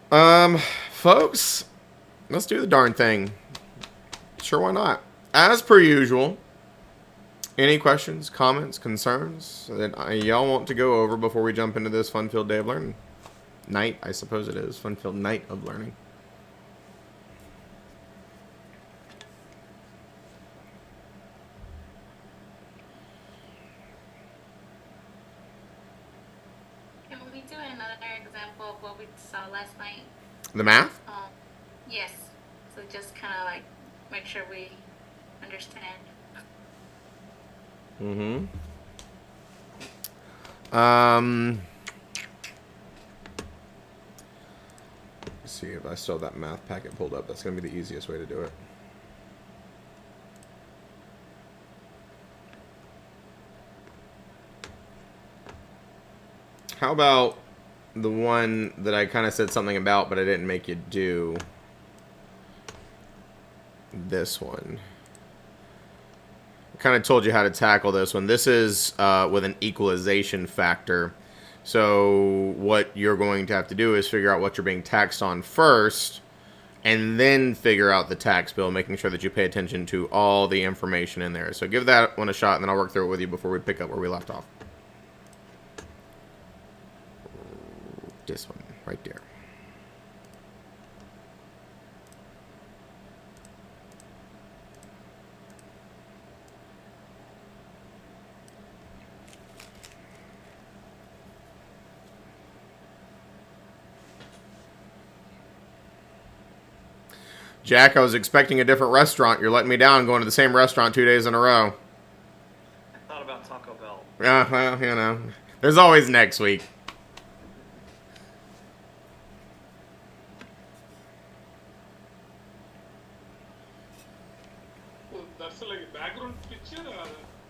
Folks, let's do the darn thing. Sure, why not? As per usual, any questions, comments, concerns that y'all want to go over before we jump into this fun-filled day of learning? Night, I suppose it is. Fun-filled night of learning. Can we do another example of what we saw last night? The math? Yes. So just kind of like make sure we understand. Mm-hmm. Let's see if I still have that math packet pulled up. That's going to be the easiest way to do it. How about the one that I kind of said something about, but I didn't make you do? This one. I kind of told you how to tackle this one. This is with an equalization factor. So what you're going to have to do is figure out what you're being taxed on first, and then figure out the tax bill, making sure that you pay attention to all the information in there. So give that one a shot, and then I'll work through it with you before we pick up where we left off. This one, right there. Jack, I was expecting a different restaurant. You're letting me down going to the same restaurant 2 days in a row. I thought about Taco Bell. Yeah, well, you know. There's always next week. Oh, that's like a background picture or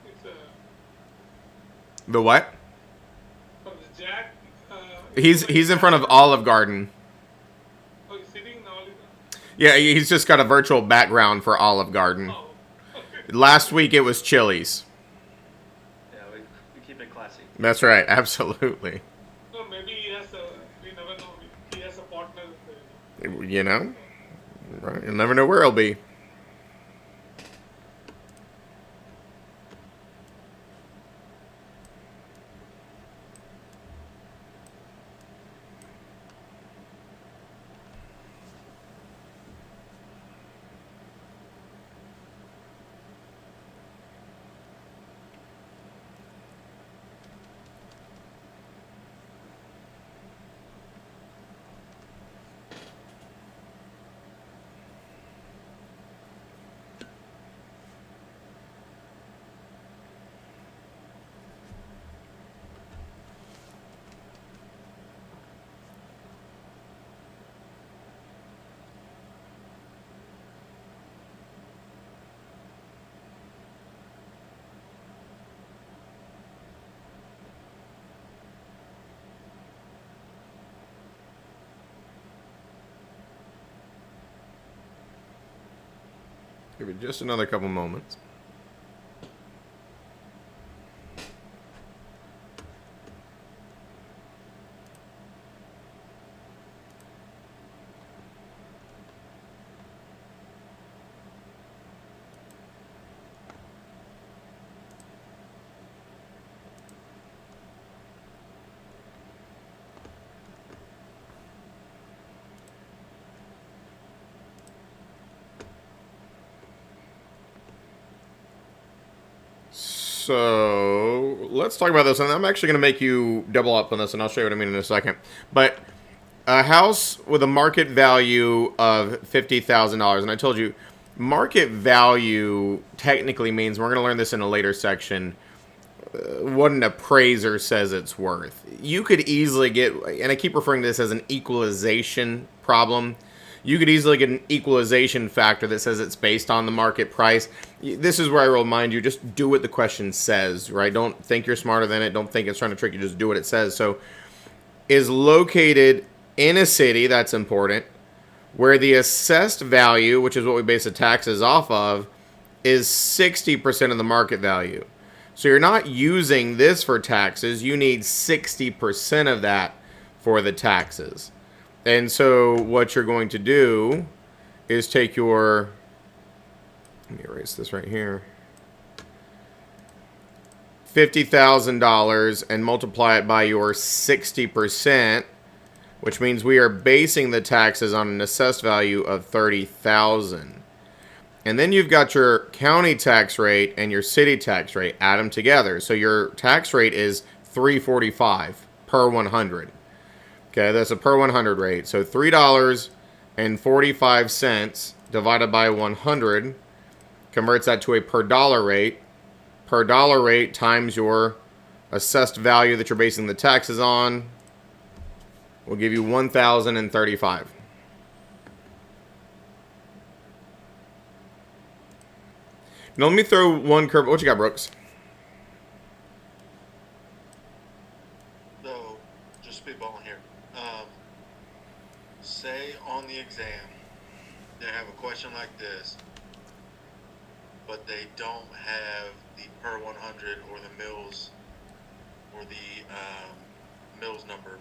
it's a The what? for the Jack. He's in front of Olive Garden. Oh, he's sitting now. Yeah, he's just got a virtual background for Olive Garden. Oh, okay. Last week it was Chili's. Yeah, we keep it classy. That's right, absolutely. No, maybe he has a. We never know. He has a partner. You know? Right, you'll never know where he'll be. Give it just another couple moments. So let's talk about this, and I'm actually going to make you double up on this, and I'll show you what I mean in a second. But a house with a market value of $50,000, and I told you, market value technically means, we're going to learn this in a later section, what an appraiser says it's worth. You could easily get, and I keep referring to this as an equalization problem, you could easily get an equalization factor that says it's based on the market price. This is where I remind you, just do what the question says, right? Don't think you're smarter than it. Don't think it's trying to trick you. Just do what it says. So, is located in a city, that's important, where the assessed value, which is what we base the taxes off of, is 60% of the market value. So you're not using this for taxes. You need 60% of that for the taxes. And so what you're going to do is take your, let me erase this right here, $50,000 and multiply it by your 60%, which means we are basing the taxes on an assessed value of $30,000. And then you've got your county tax rate and your city tax rate. Add them together. So your tax rate is $3.45 per 100. Okay, that's a per 100 rate. So $3.45 divided by 100 converts that to a per dollar rate. Per dollar rate times your assessed value that you're basing the taxes on will give you $1,035. Now let me throw one curve. What you got, Brooks? So, just spitballing here. Say on the exam, they have a question like this, but they don't have the per 100 or the mills or the mills number.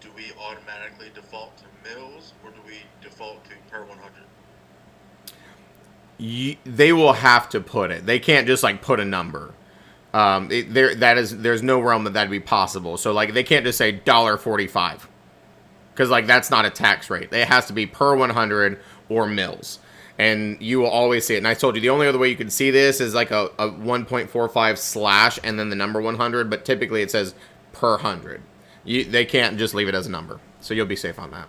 Do we automatically default to mills or do we default to per 100? They will have to put it. They can't just like put a number. There's no realm that that'd be possible. So like they can't just say $1.45 because like that's not a tax rate. It has to be per 100 or mills, and you will always see it. And I told you the only other way you can see this is like a 1.45 slash and then the number 100. But typically it says per 100. They can't just leave it as a number. So you'll be safe on that.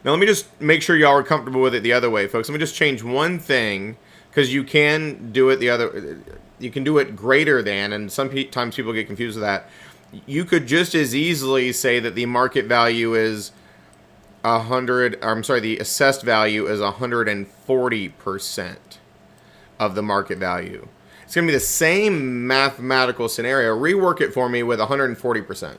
Now, let me just make sure y'all are comfortable with it the other way, folks. Let me just change one thing, because you can do it the other... You can do it greater than, and sometimes people get confused with that. You could just as easily say that the market value is 100... I'm sorry, the assessed value is 140% of the market value. It's going to be the same mathematical scenario. Rework it for me with 140%.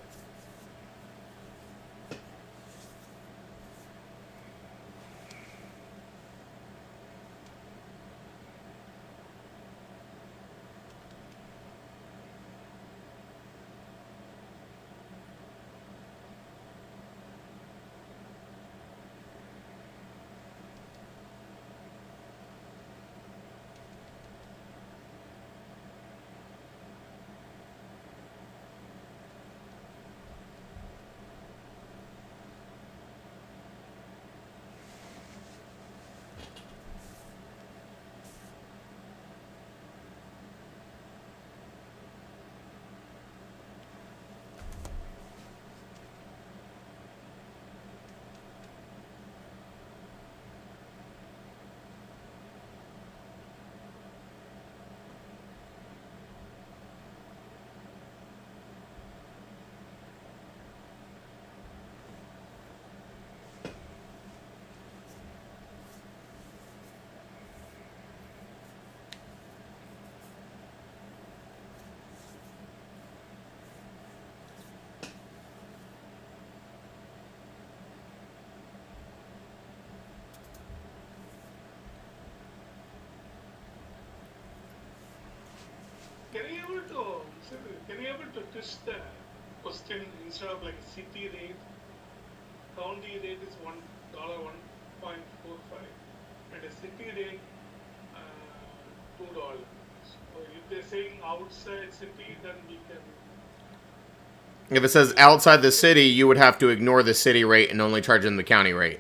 Can you able to twist the question instead of like city rate, county rate is $1.45, and a city rate $2. So if they're saying outside city, then we can. If it says outside the city, you would have to ignore the city rate and only charge them the county rate.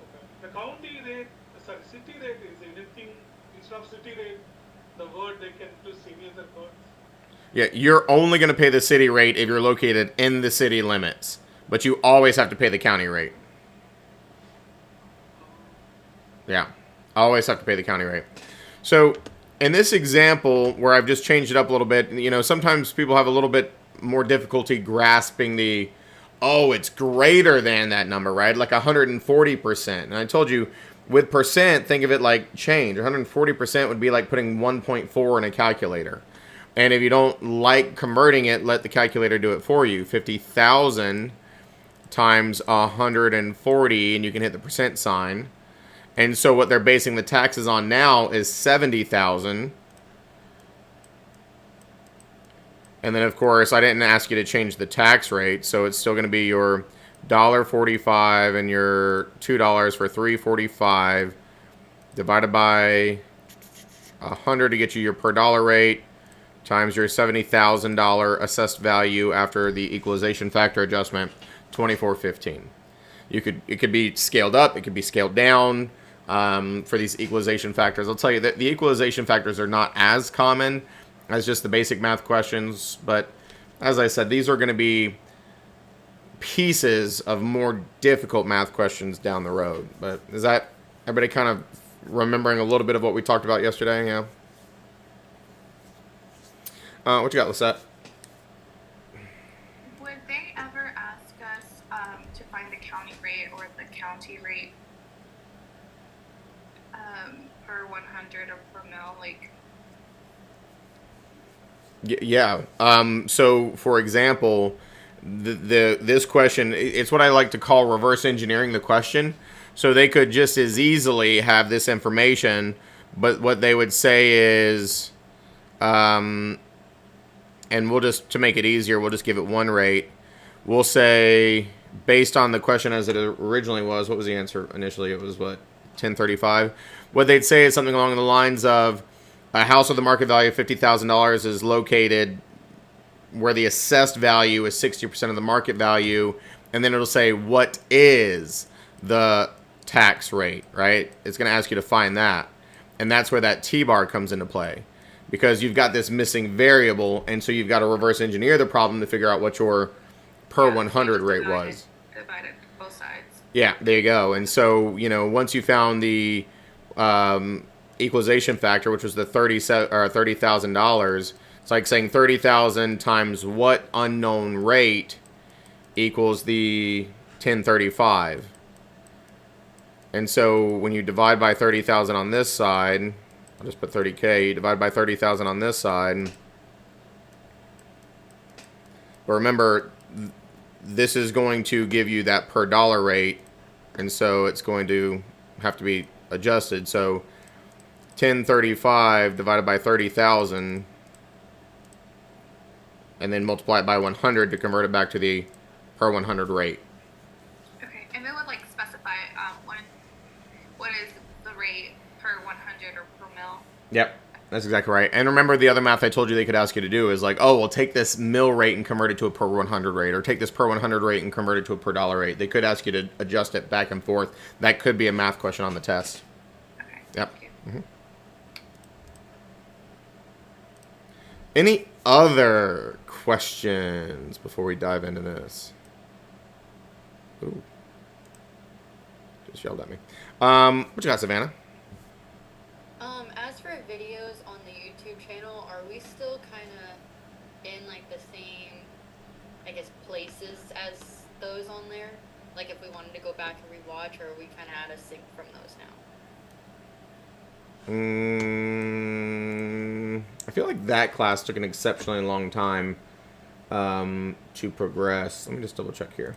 Okay. The county rate, sorry, city rate is anything instead of city rate. The word they can use any other words. Yeah, you're only going to pay the city rate if you're located in the city limits, but you always have to pay the county rate. Yeah, always have to pay the county rate. So in this example where I've just changed it up a little bit, you know, sometimes people have a little bit more difficulty grasping the, oh, it's greater than that number, right? Like 140%. And I told you, with percent, think of it like change. 140% would be like putting 1.4 in a calculator. And if you don't like converting it, let the calculator do it for you. 50,000 times 140, and you can hit the percent sign. And so what they're basing the taxes on now is 70,000 And then, of course, I didn't ask you to change the tax rate, so it's still going to be your $1.45 and your $2 for $3.45 divided by 100 to get you your per dollar rate times your $70,000 assessed value after the equalization factor adjustment, $24.15. It could be scaled up, it could be scaled down for these equalization factors. I'll tell you that the equalization factors are not as common as just the basic math questions, but as I said, these are going to be pieces of more difficult math questions down the road. But is that everybody kind of remembering a little bit of what we talked about yesterday? Yeah. What you got, Lisette? Would they ever ask us to find the county rate or the county rate per 100 or per mil? Like, Yeah. So, for example, this question, it's what I like to call reverse engineering the question. So they could just as easily have this information, but what they would say is, and we'll just, to make it easier, we'll just give it one rate. We'll say, based on the question as it originally was, what was the answer initially? It was what, 1035? What they'd say is something along the lines of, a house with a market value of $50,000 is located where the assessed value is 60% of the market value, and then it'll say, what is the tax rate, right? It's going to ask you to find that, and that's where that T-bar comes into play, because you've got this missing variable, and so you've got to reverse engineer the problem to figure out what your per 100 rate was. divided both sides. Yeah, there you go. And so, once you found the equalization factor, which was the $30,000, it's like saying 30,000 times what unknown rate equals the 1035. And so when you divide by 30,000 on this side, I'll just put 30K, you divide by 30,000 on this side. But remember, this is going to give you that per dollar rate, and so it's going to have to be adjusted. So 1035 divided by 30,000, and then multiply it by 100 to convert it back to the per 100 rate. Okay, and they would like specify what is the rate per 100 or per mil. Yep, that's exactly right. And remember the other math I told you they could ask you to do is like, oh, well, take this mil rate and convert it to a per 100 rate, or take this per 100 rate and convert it to a per dollar rate. They could ask you to adjust it back and forth. That could be a math question on the test. Okay. Yep. Thank you. Mm-hmm. Any other questions before we dive into this? Ooh. Just yelled at me. What you got, Savannah? As for videos on the YouTube channel, are we still kind of in like the same, I guess, places as those on there? Like if we wanted to go back and rewatch, or are we kind of out of sync from those now? I feel like that class took an exceptionally long time to progress. Let me just double check here.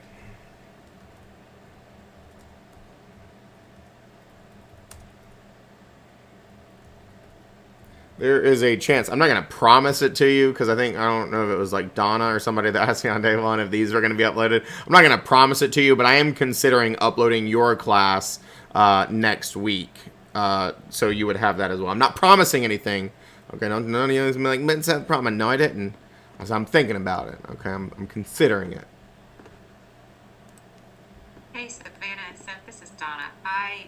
There is a chance. I'm not going to promise it to you because I don't know if it was like Donna or somebody that asked me on day one if these are going to be uploaded. I'm not going to promise it to you, but I am considering uploading your class next week. So you would have that as well. I'm not promising anything. Okay, none of you guys be like, "But Seth, promise." No, I didn't. I'm thinking about it. Okay, I'm considering it. Hey Savannah and Seth, this is Donna.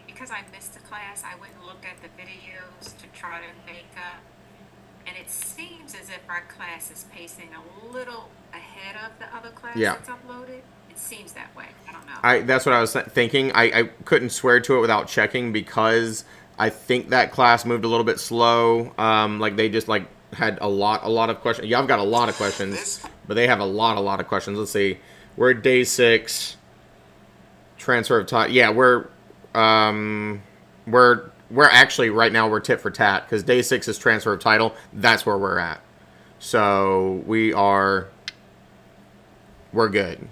Because I missed the class, I went and looked at the videos to try to make up, and it seems as if our class is pacing a little ahead of the other class that's uploaded. It seems that way. I don't know. That's what I was thinking. I couldn't swear to it without checking because I think that class moved a little bit slow. Like they just like had a lot of questions. Yeah, I've got a lot of questions, but they have a lot of questions. Let's see. We're at day 6. Transfer of title. Yeah, we're actually right now we're tit for tat because day 6 is transfer of title. That's where we're at. So we're good.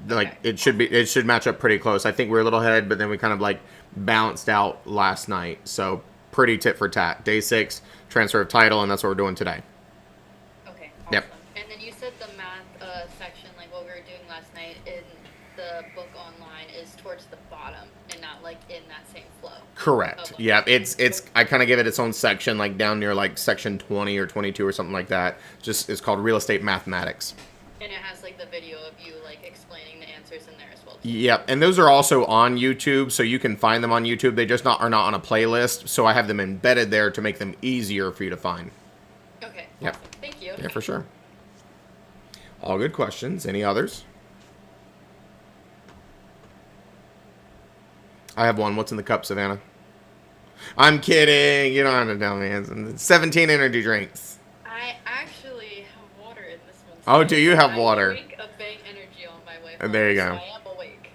Like it should match up pretty close. I think we're a little ahead, but then we kind of like balanced out last night. So pretty tit for tat. Day 6 transfer of title, and that's what we're doing today. Okay. Awesome. Yep. And then you the book online is towards the bottom and not like in that same flow. Correct. Okay. Yeah, it's I kind of give it its own section, like down near like section 20 or 22 or something like that. Just it's called real estate mathematics. And it has like the video of you like explaining the answers in there as well. Yep, and those are also on YouTube, so you can find them on YouTube. They just are not on a playlist, so I have them embedded there to make them easier for you to find. Okay. Yep. Awesome. Thank you. Yeah, for sure. All good questions. Any others? I have one. What's in the cup, Savannah? I'm kidding. You don't have to tell me. It's 17 energy drinks. I actually have water in this one. Oh, do you have water? I drank a Bang Energy on my way And home, there you go. So I am awake.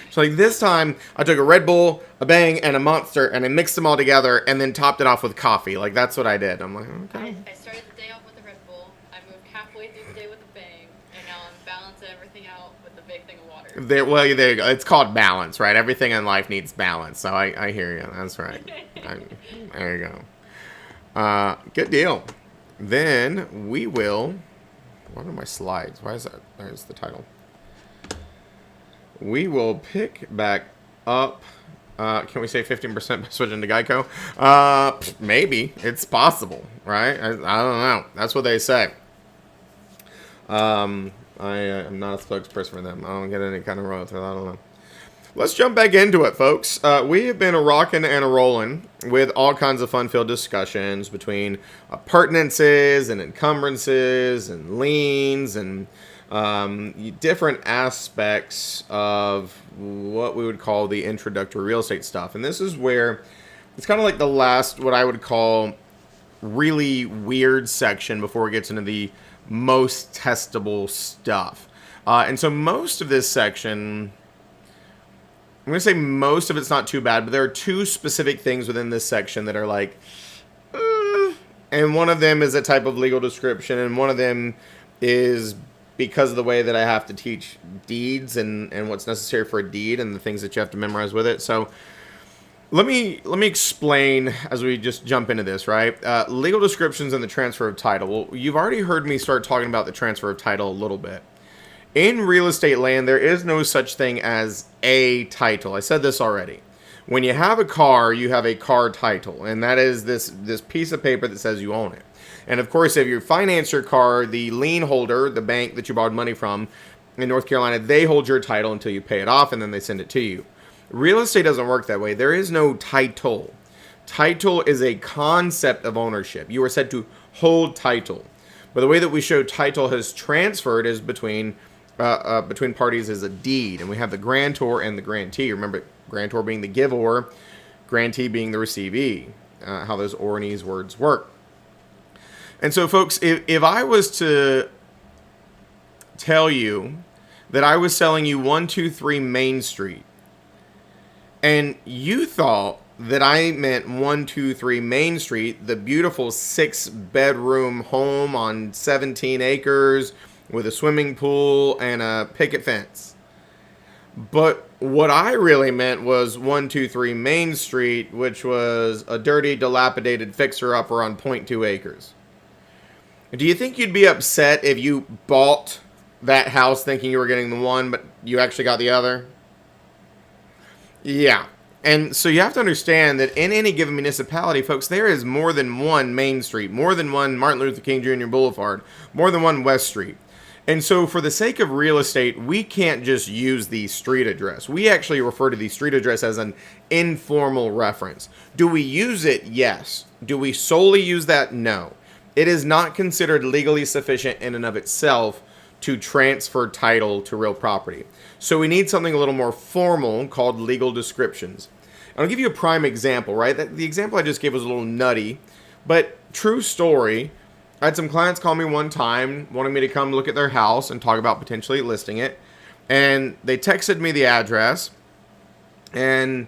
So like this time, I took a Red Bull, a Bang, and a Monster, and I mixed them all together, and then topped it off with coffee. Like that's what I did. I'm like, okay. I started the day off with the Red Bull. I moved halfway through the day with a Bang, and now I'm balancing everything out with a big thing of water. There you go. It's called balance, right? Everything in life needs balance. So I hear you. That's right. There you go. Good deal. Then we will. What are my slides? Why is that? There's the title. We will pick back up. Can we say 15% by switching to Geico? Maybe. It's possible, right? I don't know. That's what they say. I am not a spokesperson for them. I don't get any kind of royalty. I don't know. Let's jump back into it, folks. We have been a rocking and a rolling with all kinds of fun-filled discussions between appurtenances and encumbrances and liens and different aspects of what we would call the introductory real estate stuff. And this is where it's kind of like the last, what I would call, really weird section before it gets into the most testable stuff. And so most of this section, I'm going to say most of it's not too bad, but there are two specific things within this section that are like, and one of them is a type of legal description, and one of them is because of the way that I have to teach deeds and what's necessary for a deed and the things that you have to memorize with it. So let me explain as we just jump into this, right? Legal descriptions and the transfer of title. Well, you've already heard me start talking about the transfer of title a little bit. In real estate land, there is no such thing as a title. I said this already. When you have a car, you have a car title, and that is this piece of paper that says you own it. And of course, if you finance your car, the lien holder, the bank that you borrowed money from in North Carolina, they hold your title until you pay it off, and then they send it to you. Real estate doesn't work that way. There is no title. Title is a concept of ownership. You are said to hold title. But the way that we show title has transferred is between parties is a deed. And we have the grantor and the grantee. Remember, grantor being the giver, grantee being the receivee. How those Oranese words work. And so, folks, if I was to tell you that I was selling you 123 Main Street, and you thought that I meant 123 Main Street, the beautiful 6-bedroom home on 17 acres with a swimming pool and a picket fence. But what I really meant was 123 Main Street, which was a dirty, dilapidated fixer-upper on 0.2 acres. Do you think you'd be upset if you bought that house thinking you were getting the one, but you actually got the other? Yeah. And so you have to understand that in any given municipality, folks, there is more than one Main Street, more than one Martin Luther King Jr. Boulevard, more than one West Street. And so for the sake of real estate, we can't just use the street address. We actually refer to the street address as an informal reference. Do we use it? Yes. Do we solely use that? No. It is not considered legally sufficient in and of itself to transfer title to real property. So we need something a little more formal called legal descriptions. I'll give you a prime example, right? The example I just gave was a little nutty, but true story. I had some clients call me one time wanting me to come look at their house and talk about potentially listing it. And they texted me the address, and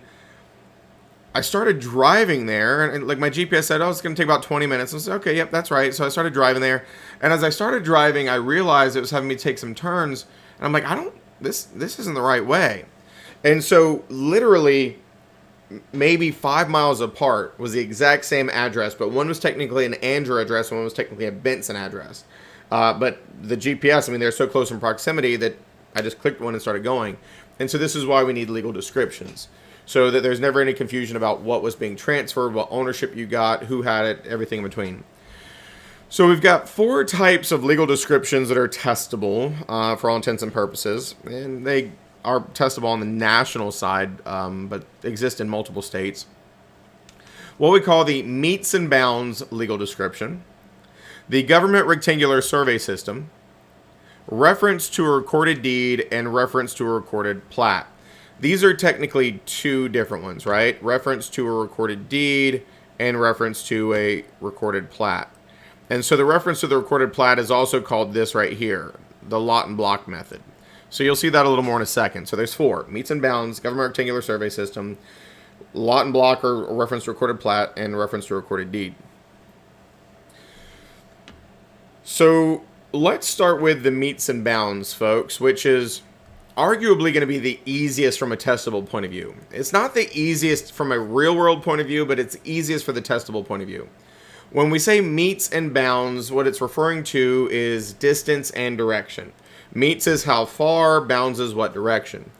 I started driving there, and like my GPS said, oh, it's going to take about 20 minutes. I said, okay, yep, that's right. So I started driving there, and as I started driving, I realized it was having me take some turns, and I'm like, this isn't the right way. And so literally maybe 5 miles apart was the exact same address, but one was technically an Andrew address, and one was technically a Benson address. But the GPS, I mean, they're so close in proximity that I just clicked one and started going. And so this is why we need legal descriptions, so that there's never any confusion about what was being transferred, what ownership you got, who had it, everything in between. So we've got 4 types of legal descriptions that are testable for all intents and purposes. And they are testable on the national side, but exist in multiple states. What we call the meets and bounds legal description, the government rectangular survey system, reference to a recorded deed, and reference to a recorded plat. These are technically 2 different ones, right? Reference to a recorded deed and reference to a recorded plat. And so the reference to the recorded plat is also called this right here, the lot and block method. So you'll see that a little more in a second. So there's 4: meets and bounds, government rectangular survey system, lot and block or reference to recorded plat, and reference to recorded deed. So let's start with the meets and bounds, folks, which is arguably going to be the easiest from a testable point of view. It's not the easiest from a real world point of view, but it's easiest for the testable point of view. When we say meets and bounds, what it's referring to is distance and direction. Meets is how far, bounds is what direction.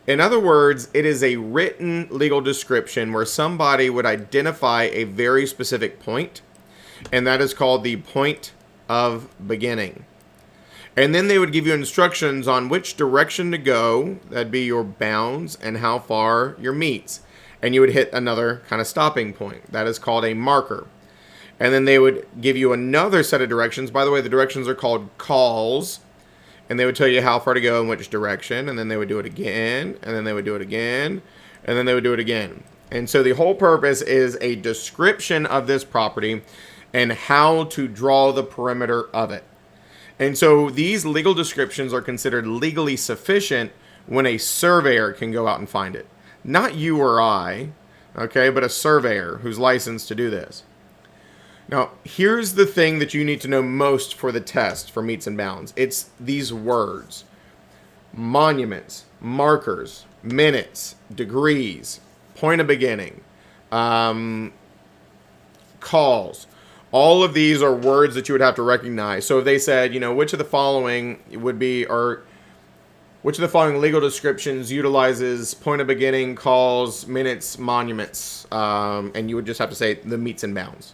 In other words, it is a written legal description where somebody would identify a very specific point, and that is called the point of beginning. And then they would give you instructions on which direction to go, that'd be your bounds, and how far your meets. And you would hit another kind of stopping point. That is called a marker. And then they would give you another set of directions. By the way, the directions are called calls. And they would tell you how far to go in which direction. And then they would do it again. And then they would do it again. And then they would do it again. And so the whole purpose is a description of this property and how to draw the perimeter of it. And so these legal descriptions are considered legally sufficient when a surveyor can go out and find it. Not you or I, okay, but a surveyor who's licensed to do this. Now, here's the thing that you need to know most for the test for meets and bounds. It's these words: monuments, markers, minutes, degrees, point of beginning, calls. All of these are words that you would have to recognize. So if they said, which of the following would be, or which of the following legal descriptions utilizes point of beginning, calls, minutes, monuments, and you would just have to say the meets and bounds.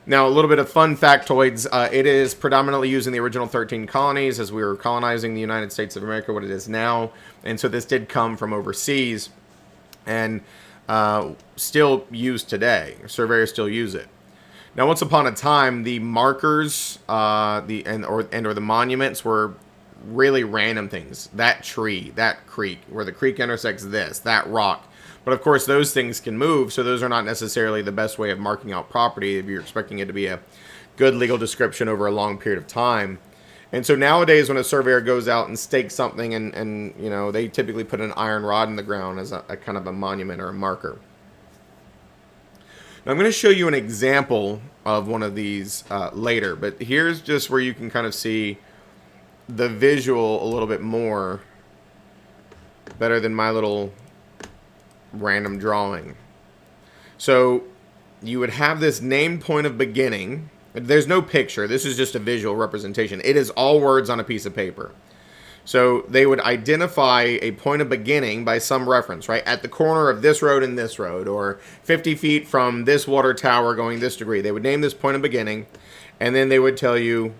Now, a little bit of fun factoids. It is predominantly used in the original 13 colonies as we were colonizing the United States of America, what it is now. And so this did come from overseas and still used today. Surveyors still use it. Now, once upon a time, the markers or the monuments were really random things. That tree, that creek, where the creek intersects this, that rock. But of course, those things can move, so those are not necessarily the best way of marking out property if you're expecting it to be a good legal description over a long period of time. And so nowadays, when a surveyor goes out and stakes something, and they typically put an iron rod in the ground as a kind of a monument or a marker. Now, I'm going to show you an example of one of these later, but here's just where you can kind of see the visual a little bit more better than my little random drawing. So you would have this named point of beginning. There's no picture. This is just a visual representation. It is all words on a piece of paper. So they would identify a point of beginning by some reference, right? At the corner of this road and this road, or 50 feet from this water tower going this degree. They would name this point of beginning, and then they would tell you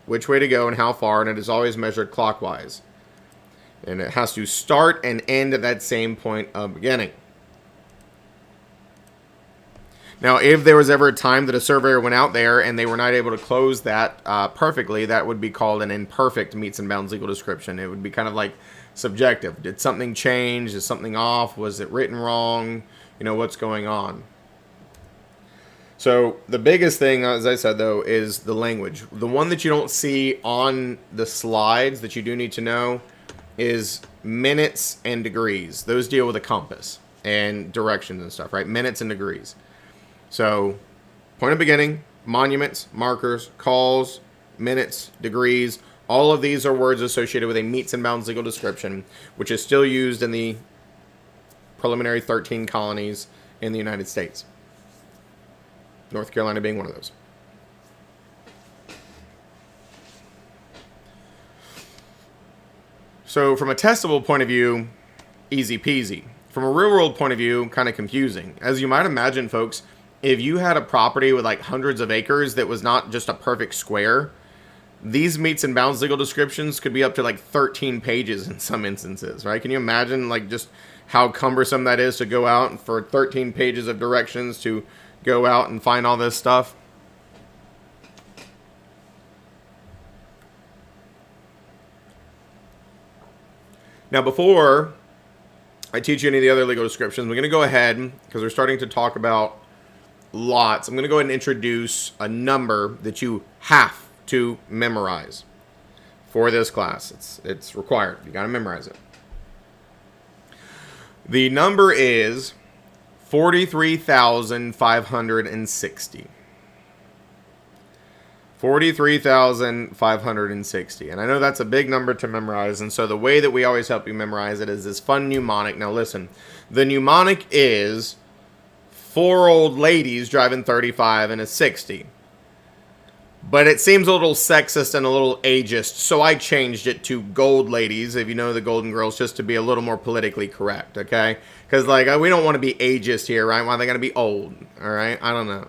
which way to go and how far, and it is always measured clockwise. And it has to start and end at that same point of beginning. Now, if there was ever a time that a surveyor went out there and they were not able to close that perfectly, that would be called an imperfect meets and bounds legal description. It would be kind of like subjective. Did something change? Is something off? Was it written wrong? What's going on? So the biggest thing, as I said, though, is the language. The one that you don't see on the slides that you do need to know is minutes and degrees. Those deal with a compass and directions and stuff, right? Minutes and degrees. So, point of beginning, monuments, markers, calls, minutes, degrees. All of these are words associated with a meets and bounds legal description, which is still used in the preliminary 13 colonies in the United States. North Carolina being one of those. So from a testable point of view, easy peasy. From a real world point of view, kind of confusing. As you might imagine, folks, if you had a property with like hundreds of acres that was not just a perfect square, these meets and bounds legal descriptions could be up to like 13 pages in some instances, right? Can you imagine like just how cumbersome that is to go out and for 13 pages of directions to go out and find all this stuff? Now, before I teach you any of the other legal descriptions, we're going to go ahead, because we're starting to talk about lots, I'm going to go ahead and introduce a number that you have to memorize for this class. It's required. You got to memorize it. The number is 43,560. 43,560. And I know that's a big number to memorize, and so the way that we always help you memorize it is this fun mnemonic. Now listen, the mnemonic is 4 old ladies driving 35 and a 60. But it seems a little sexist and a little ageist, so I changed it to gold ladies, if you know the Golden Girls, just to be a little more politically correct, okay? Because, like, we don't want to be ageist here, right? Why are they going to be old, all right? I don't know.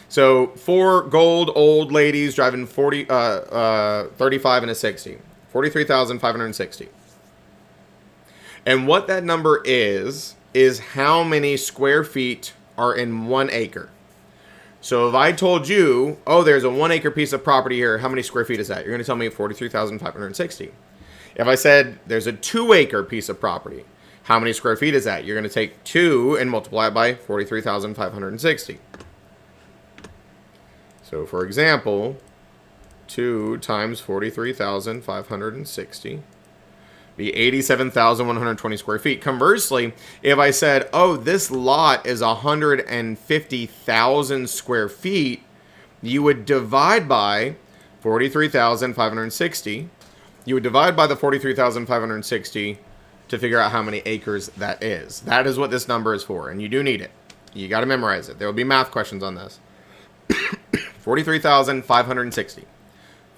So, 4 gold old ladies driving 35 and a 60. 43,560. And what that number is how many square feet are in 1 acre. So if I told you, oh, there's a 1 acre piece of property here, how many square feet is that? You're going to tell me 43,560. If I said there's a 2 acre piece of property, how many square feet is that? You're going to take 2 and multiply it by 43,560. So for example, 2 times 43,560 be 87,120 square feet. Conversely, if I said, oh, this lot is 150,000 square feet, you would divide by 43,560. You would divide by the 43,560 to figure out how many acres that is. That is what this number is for, and you do need it. You got to memorize it. There will be math questions on this. 43,560.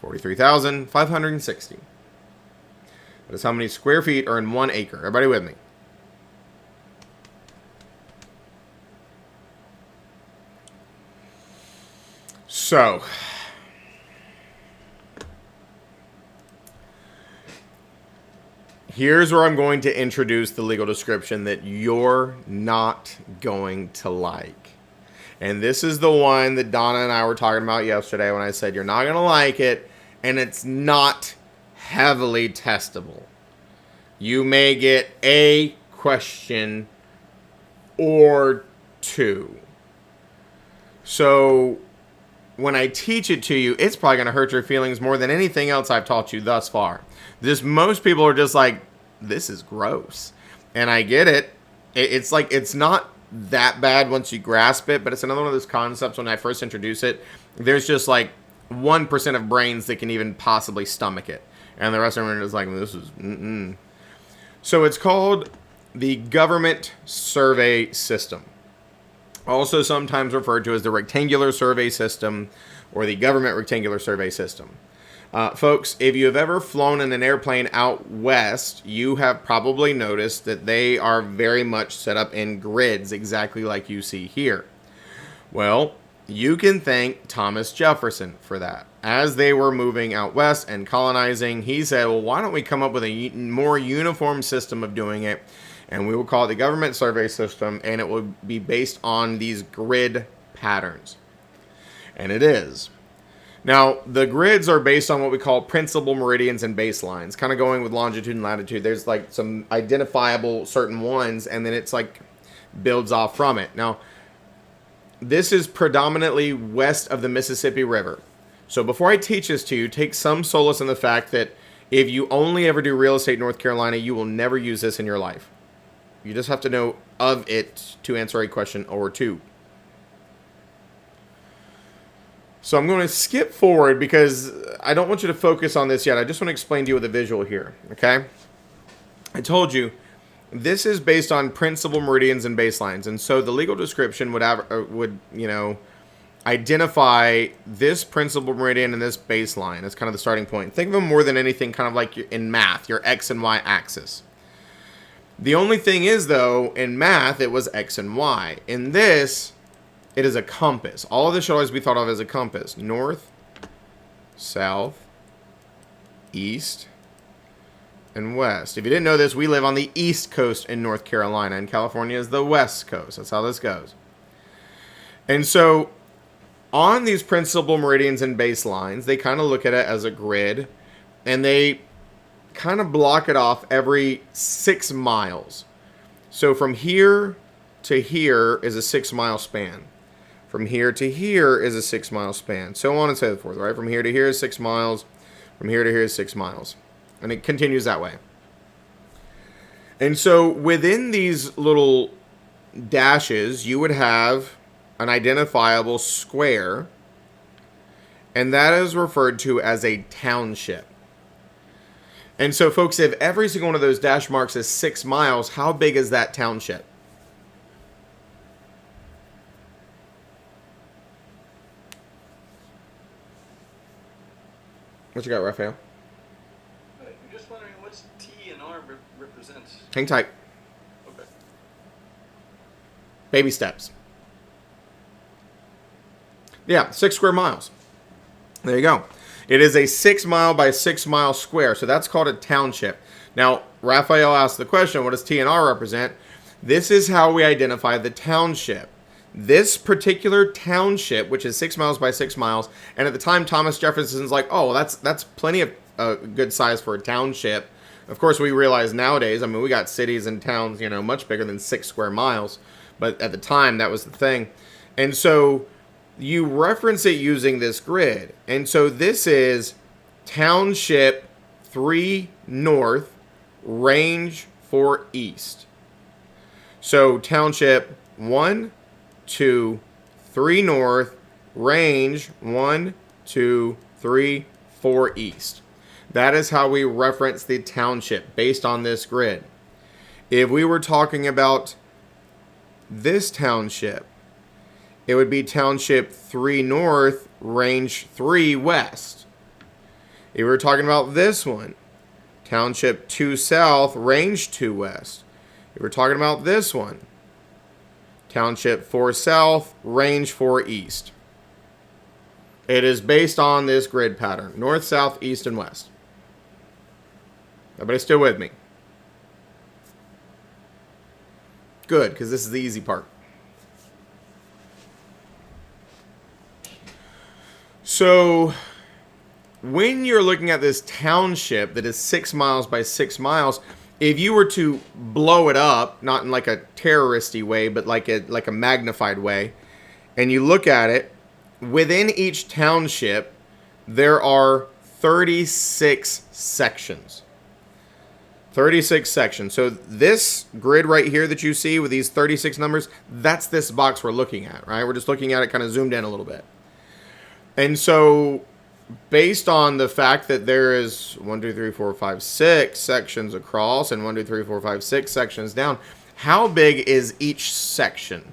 43,560. That is how many square feet are in 1 acre. Everybody with me? So, here's where I'm going to introduce the legal description that you're not going to like. And this is the one that Donna and I were talking about yesterday when I said you're not going to like it, and it's not heavily testable. You may get a question or 2. So when I teach it to you, it's probably going to hurt your feelings more than anything else I've taught you thus far. Most people are just like, this is gross. And I get it. It's like, it's not that bad once you grasp it, but it's another one of those concepts when I first introduce it, there's just like 1% of brains that can even possibly stomach it. And the rest of them are just like, this is, So it's called the Government Survey System. Also sometimes referred to as the Rectangular Survey System or the Government Rectangular Survey System. Folks, if you have ever flown in an airplane out west, you have probably noticed that they are very much set up in grids, exactly like you see here. Well, you can thank Thomas Jefferson for that. As they were moving out west and colonizing, he said, well, why don't we come up with a more uniform system of doing it? And we will call it the Government Survey System, and it will be based on these grid patterns. And it is. Now, the grids are based on what we call principal meridians and baselines, kind of going with longitude and latitude. There's like some identifiable certain ones, and then it's like builds off from it. Now, this is predominantly west of the Mississippi River. So before I teach this to you, take some solace in the fact that if you only ever do real estate in North Carolina, you will never use this in your life. You just have to know of it to answer a question or 2. So I'm going to skip forward because I don't want you to focus on this yet. I just want to explain to you with a visual here, okay? I told you, this is based on principal meridians and baselines. And so the legal description would identify this principal meridian and this baseline as kind of the starting point. Think of them more than anything kind of like in math, your X and Y axis. The only thing is, though, in math, it was X and Y. In this, it is a compass. All of this should always be thought of as a compass. North, south, east, and west. If you didn't know this, we live on the east coast in North Carolina, and California is the west coast. That's how this goes. And so, on these principal meridians and baselines, they kind of look at it as a grid, and they kind of block it off every 6 miles. So from here to here is a 6-mile span. From here to here is a 6-mile span. So on and so forth, right? From here to here is 6 miles. From here to here is 6 miles. And it continues that way. And so within these little dashes, you would have an identifiable square. And that is referred to as a township. And so, folks, if every single one of those dash marks is 6 miles, how big is that township? What you got, Raphael? I'm just wondering what's T and R represents. Hang tight. Okay. Baby steps. Yeah, 6 square miles. There you go. It is a 6 mile by 6 mile square, so that's called a township. Now, Raphael asked the question, what does T and R represent? This is how we identify the township. This particular township, which is 6 miles by 6 miles, and at the time Thomas Jefferson's like, oh, well, that's plenty of good size for a township. Of course, we realize nowadays, I mean, we got cities and towns, you know, much bigger than 6 square miles, but at the time, that was the thing. And so you reference it using this grid. And so this is township 3 north, range 4 east. So township 1, 2, 3 north, range 1, 2, 3, 4 east. That is how we reference the township based on this grid. If we were talking about this township, it would be township 3 north, range 3 west. If we were talking about this one, township 2 south, range 2 west. If we're talking about this one, township 4 south, range 4 east. It is based on this grid pattern, north, south, east, and west. Everybody still with me? Good, because this is the easy part. So, when you're looking at this township that is 6 miles by 6 miles, if you were to blow it up, not in like a terroristy way, but like a magnified way, and you look at it, within each township, there are 36 sections. 36 sections. So this grid right here that you see with these 36 numbers, that's this box we're looking at, right? We're just looking at it kind of zoomed in a little bit. And so, based on the fact that there is 1, 2, 3, 4, 5, 6 sections across and 1, 2, 3, 4, 5, 6 sections down, how big is each section?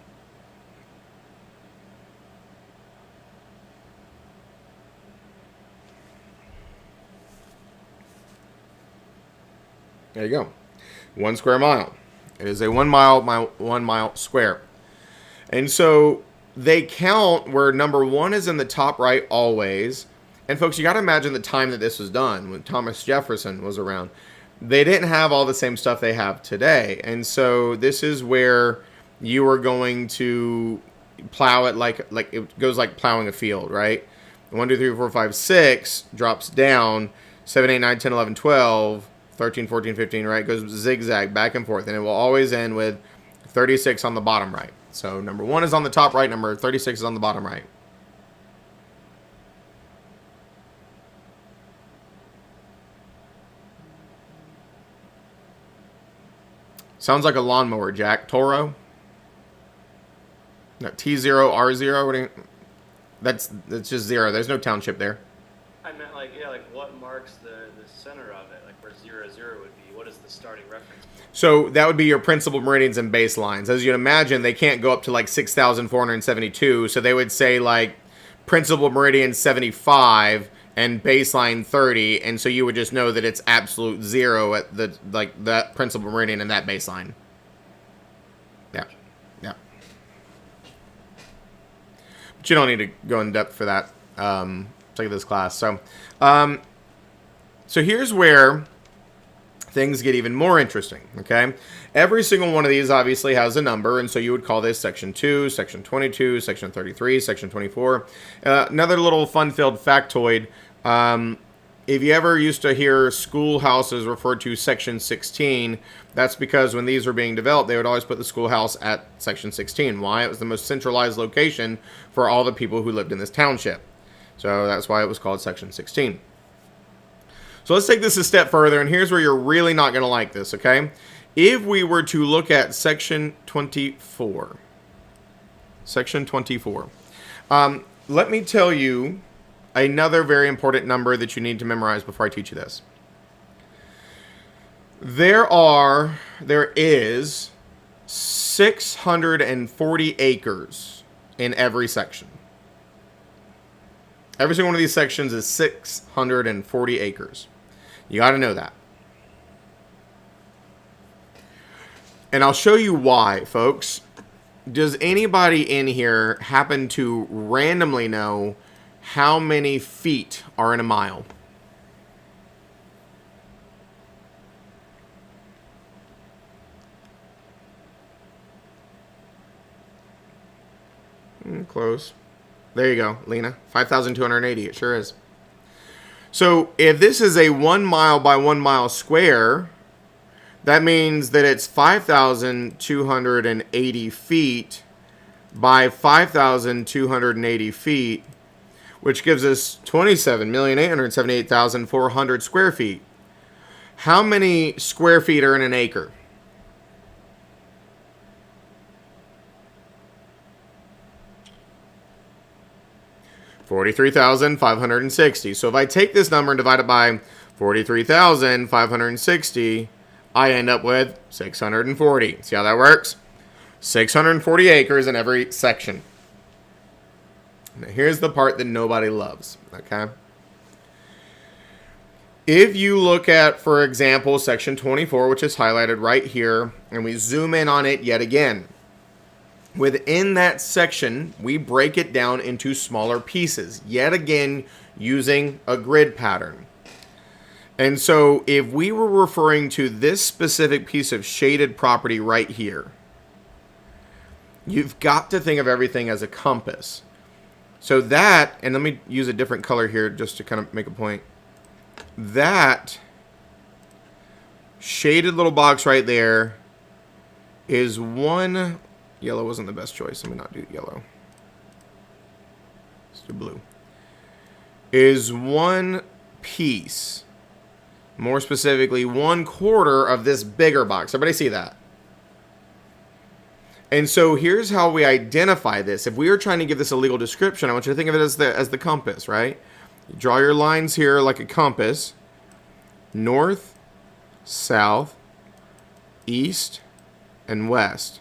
There you go. 1 square mile. It is a 1 mile square. And so they count where number 1 is in the top right always. And folks, you got to imagine the time that this was done when Thomas Jefferson was around. They didn't have all the same stuff they have today. And so this is where you are going to plow it like it goes like plowing a field, right? 1, 2, 3, 4, 5, 6 drops down. 7, 8, 9, 10, 11, 12, 13, 14, 15, right? Goes zigzag back and forth. And it will always end with 36 on the bottom right. So number 1 is on the top right, number 36 is on the bottom right. Sounds like a lawnmower, Jack. Toro? No, T0, R0? What do you, that's just 0. There's no township there. I meant like, yeah, like what marks the center of it? Like where 0, 0 would be. What is the starting reference point? So that would be your principal meridians and baselines. As you'd imagine, they can't go up to like 6,472. So they would say like principal meridian 75 and baseline 30, and so you would just know that it's absolute 0 at the that principal meridian and that baseline. Yeah, yeah. But you don't need to go in depth for that. Take this class. So, so here's where things get even more interesting, okay? Every single one of these obviously has a number, and so you would call this Section 2, Section 22, Section 33, Section 24. Another little fun-filled factoid, if you ever used to hear schoolhouses referred to Section 16, that's because when these were being developed, they would always put the schoolhouse at Section 16. Why? It was the most centralized location for all the people who lived in this township. So that's why it was called Section 16. So let's take this a step further, and here's where you're really not going to like this, okay? If we were to look at Section 24. Section 24. Let me tell you another very important number that you need to memorize before I teach you this. There is 640 acres in every section. Every single one of these sections is 640 acres. You got to know that. And I'll show you why, folks. Does anybody in here happen to randomly know how many feet are in a mile? Close. There you go, Lena. 5,280. It sure is. So if this is a 1 mile by 1 mile square, that means that it's 5,280 feet by 5,280 feet, which gives us 27,878,400 square feet. How many square feet are in an acre? $43,560. So if I take this number and divide it by 43,560, I end up with 640. See how that works? 640 acres in every section. Now here's the part that nobody loves, okay? If you look at, for example, Section 24, which is highlighted right here, and we zoom in on it yet again, within that section, we break it down into smaller pieces, yet again, using a grid pattern. And so if we were referring to this specific piece of shaded property right here, you've got to think of everything as a compass. So that, and let me use a different color here just to kind of make a point. That shaded little box right there is one... Yellow wasn't the best choice. Let me not do yellow. Let's do blue. Is one piece, more specifically 1/4 of this bigger box. Everybody see that? And so here's how we identify this. If we were trying to give this a legal description, I want you to think of it as the compass, right? You draw your lines here like a compass. North, south, east, and west.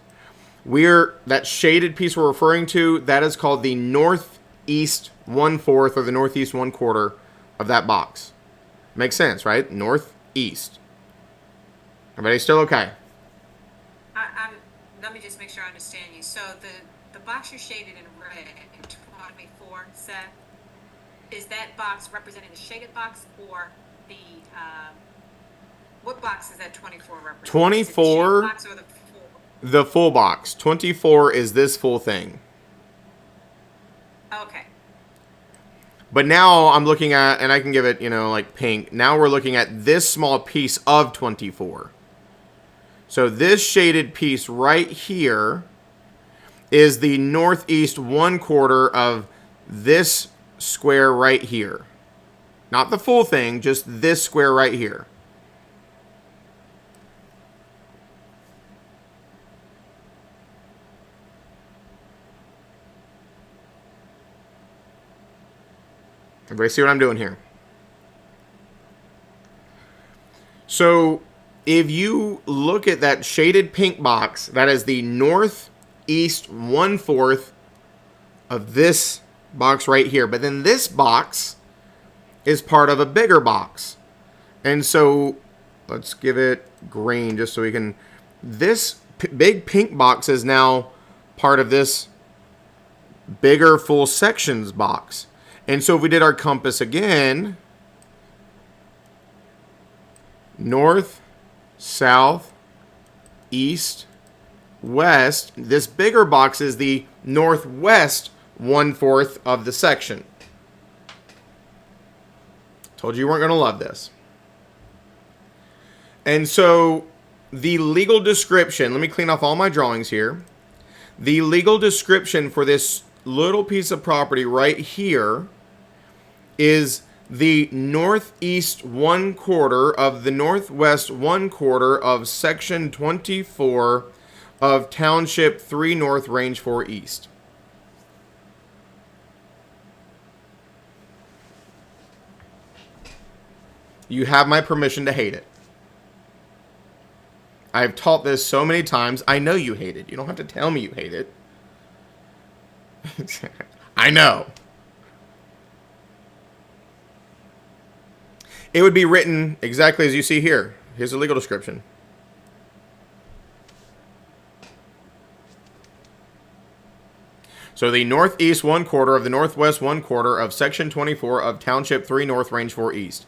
That shaded piece we're referring to, that is called the northeast 1/4 or the northeast 1/4 of that box. Makes sense, right? Northeast. Everybody still okay? Let me just make sure I understand you. So the box you're shaded in red, 24, Seth, is that box representing the shaded box or the, what box is that 24 representing? 24. Is it the shaded box or the full? The full box. 24 is this full thing. Okay. But now I'm looking at, and I can give it, like pink. Now we're looking at this small piece of 24. So this shaded piece right here is the northeast 1/4 of this square right here. Not the full thing, just this square right here. Everybody see what I'm doing here? So if you look at that shaded pink box, that is the northeast 1/4 of this box right here. But then this box is part of a bigger box. And so let's give it green just so we can... This big pink box is now part of this bigger full sections box. And so if we did our compass again, north, south, east, west, this bigger box is the northwest 1/4 of the section. Told you you weren't going to love this. And so the legal description, let me clean off all my drawings here. The legal description for this little piece of property right here is the northeast 1/4 of the northwest 1/4 of section 24 of Township 3 North, Range 4 East. You have my permission to hate it. I've taught this so many times. I know you hate it. You don't have to tell me you hate it. I know. It would be written exactly as you see here. Here's the legal description. So the northeast 1/4 of the northwest 1/4 of section 24 of Township 3 North, Range 4 East.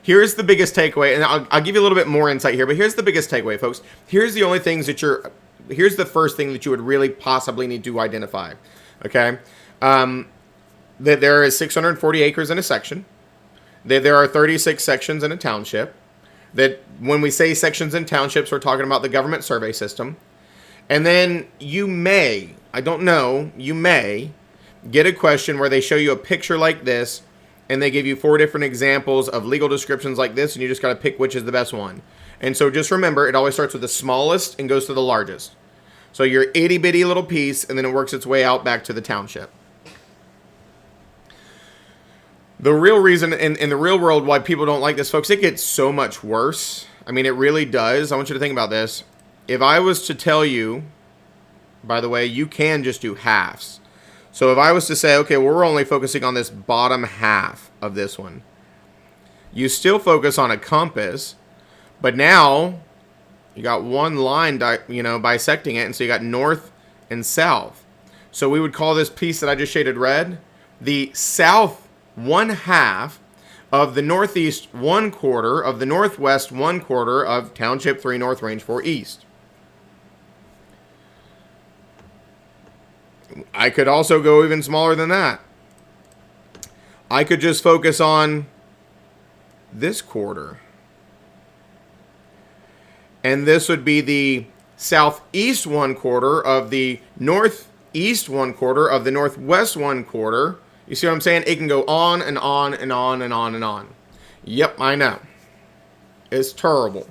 Here's the biggest takeaway, and I'll give you a little bit more insight here, but here's the biggest takeaway, folks. Here's the only things that here's the first thing that you would really possibly need to identify, okay? That there is 640 acres in a section, that there are 36 sections in a township, that when we say sections and townships, we're talking about the government survey system, and then you may, I don't know, you may get a question where they show you a picture like this, and they give you 4 different examples of legal descriptions like this, and you just got to pick which is the best one. And so just remember, it always starts with the smallest and goes to the largest. So your itty bitty little piece, and then it works its way out back to the township. The real reason in the real world why people don't like this, folks, it gets so much worse. I mean, it really does. I want you to think about this. If I was to tell you, by the way, you can just do halves. So if I was to say, okay, well, we're only focusing on this bottom half of this one, you still focus on a compass, but now you got one line, bisecting it, and so you got north and south. So we would call this piece that I just shaded red the south 1/2 of the northeast 1/4 of the northwest 1/4 of Township 3 North, Range 4 East. I could also go even smaller than that. I could just focus on this quarter. And this would be the southeast 1/4 of the northeast 1/4 of the northwest 1/4. You see what I'm saying? It can go on and on and on and on and on. Yep, I know. It's terrible.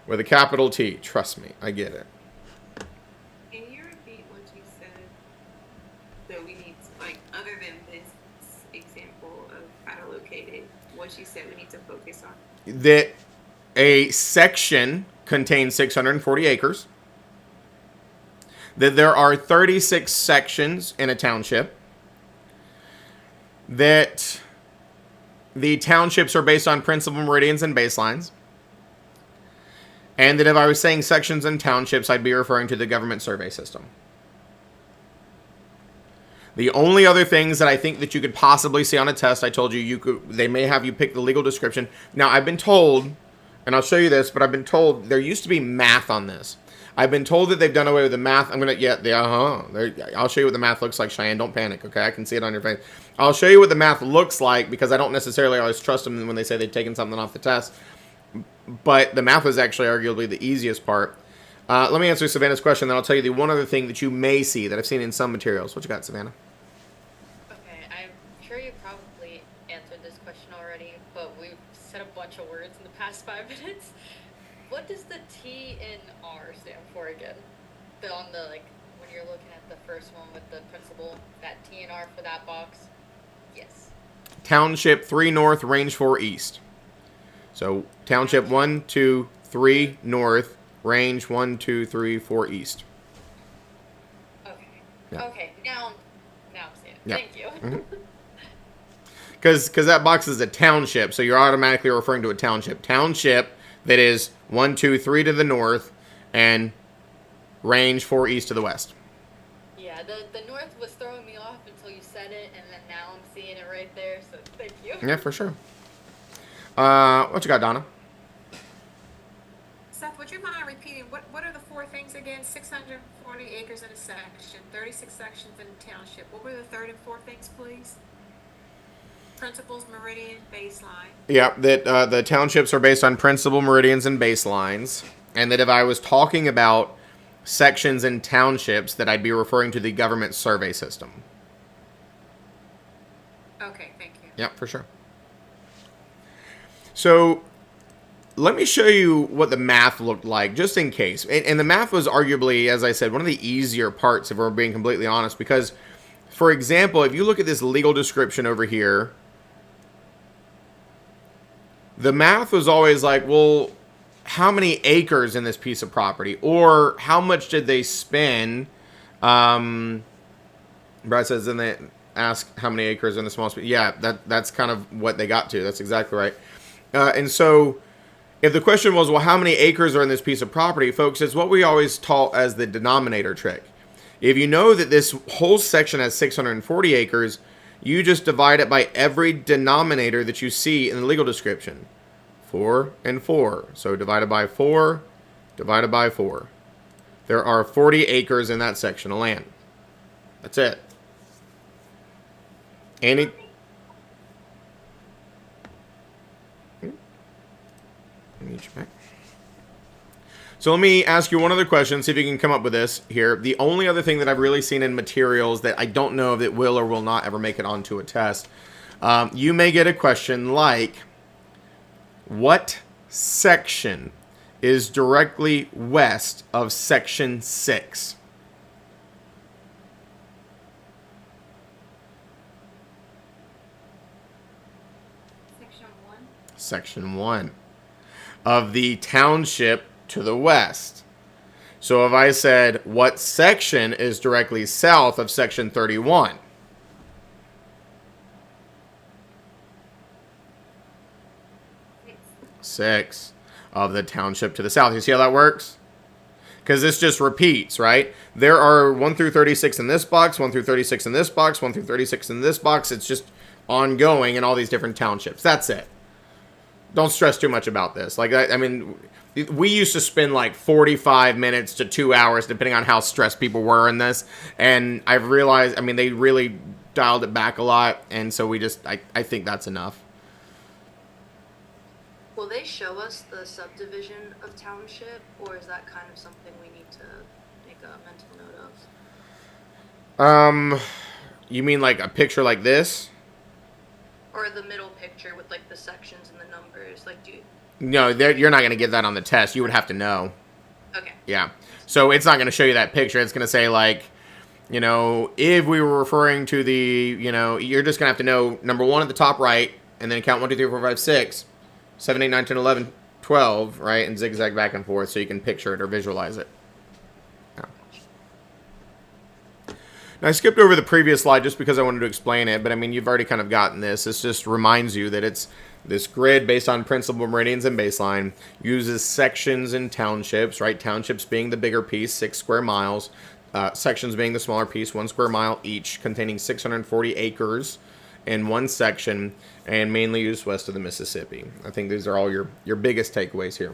With a capital T. Trust me, I get it. Can you repeat what you said? So we need to, like, other than this example of how to locate it, what you said we need to focus on? That a section contains 640 acres. That there are 36 sections in a township. That the townships are based on principal meridians and baselines. And that if I was saying sections and townships, I'd be referring to the government survey system. The only other things that I think that you could possibly see on a test, I told you, they may have you pick the legal description. Now, I've been told, and I'll show you this, but I've been told there used to be math on this. I've been told that they've done away with the math. I'll show you what the math looks like, Cheyenne. Don't panic, okay? I can see it on your face. I'll show you what the math looks like because I don't necessarily always trust them when they say they've taken something off the test. But the math was actually arguably the easiest part. Let me answer Savannah's question, then I'll tell you the one other thing that you may see that I've seen in some materials. What you got, Savannah? Okay, I'm sure you probably answered this question already, but we've said a bunch of words in the past 5 minutes. What does the T and R stand for again? When you're looking at the first one with the principal, that T and R for that box? Yes. Township 3 North, Range 4 East. So, Township 1, 2, 3 North, Range 1, 2, 3, 4 East. Okay. Yeah. Okay, now I'm seeing it. Yeah. Thank you. Mm-hmm. because that box is a township, so you're automatically referring to a township. Township that is 1, 2, 3 to the north, and range 4 east to the west. Yeah, the north was throwing me off until you said it, and then now I'm seeing it right there, so thank you. Yeah, for sure. What you got, Donna? Seth, would you mind repeating, what are the 4 things again? 640 acres in a section, 36 sections in a township. What were the third and fourth things, please? Principles, meridian, baseline. Yeah, that the townships are based on principal meridians and baselines, and that if I was talking about sections and townships, that I'd be referring to the government survey system. Okay, thank you. Yeah, for sure. So let me show you what the math looked like, just in case. And the math was arguably, as I said, one of the easier parts, if we're being completely honest, because, for example, if you look at this legal description over here, the math was always like, well, how many acres in this piece of property? Or how much did they spend? Brad says, then they ask how many acres in the small space. Yeah, that's kind of what they got to. That's exactly right. And so if the question was, well, how many acres are in this piece of property, folks, it's what we always taught as the denominator trick. If you know that this whole section has 640 acres, you just divide it by every denominator that you see in the legal description. 4 and 4. So divided by 4, divided by 4. There are 40 acres in that section of land. That's it. Any... So let me ask you one other question, see if you can come up with this here. The only other thing that I've really seen in materials that I don't know if it will or will not ever make it onto a test, you may get a question like, what section is directly west of section 6? Section 1. Section 1 of the township to the west. So if I said, what section is directly south of section 31? Six of the township to the south. You see how that works? Because this just repeats, right? There are 1 through 36 in this box, 1 through 36 in this box, 1 through 36 in this box. It's just ongoing in all these different townships. That's it. Don't stress too much about this. Like, I mean, we used to spend like 45 minutes to 2 hours, depending on how stressed people were in this. And I've realized, I mean, they really dialed it back a lot. And so we just, I think that's enough. Will they show us the subdivision of township, or is that kind of something we need to make a mental note of? You mean like a picture like this? Or the middle picture with like the sections and the numbers, like do you... No, you're not going to get that on the test. You would have to know. Okay. Yeah. So it's not going to show you that picture. It's going to say like, you know, if we were referring to the, you know, you're just going to have to know number 1 at the top right, and then count 1, 2, 3, 4, 5, 6, 7, 8, 9, 10, 11, 12, right? And zigzag back and forth so you can picture it or visualize it. Yeah. Now, I skipped over the previous slide just because I wanted to explain it, but I mean, you've already kind of gotten this. This just reminds you that it's this grid based on principal meridians and baseline, uses sections and townships, right? Townships being the bigger piece, 6 square miles. Sections being the smaller piece, 1 square mile each, containing 640 acres in one section, and mainly used west of the Mississippi. I think these are all your biggest takeaways here.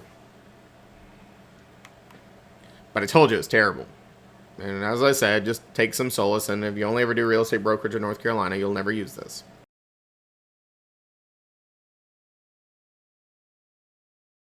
But I told you it's terrible. And as I said, just take some solace, and if you only ever do real estate brokerage in North Carolina, you'll never use this.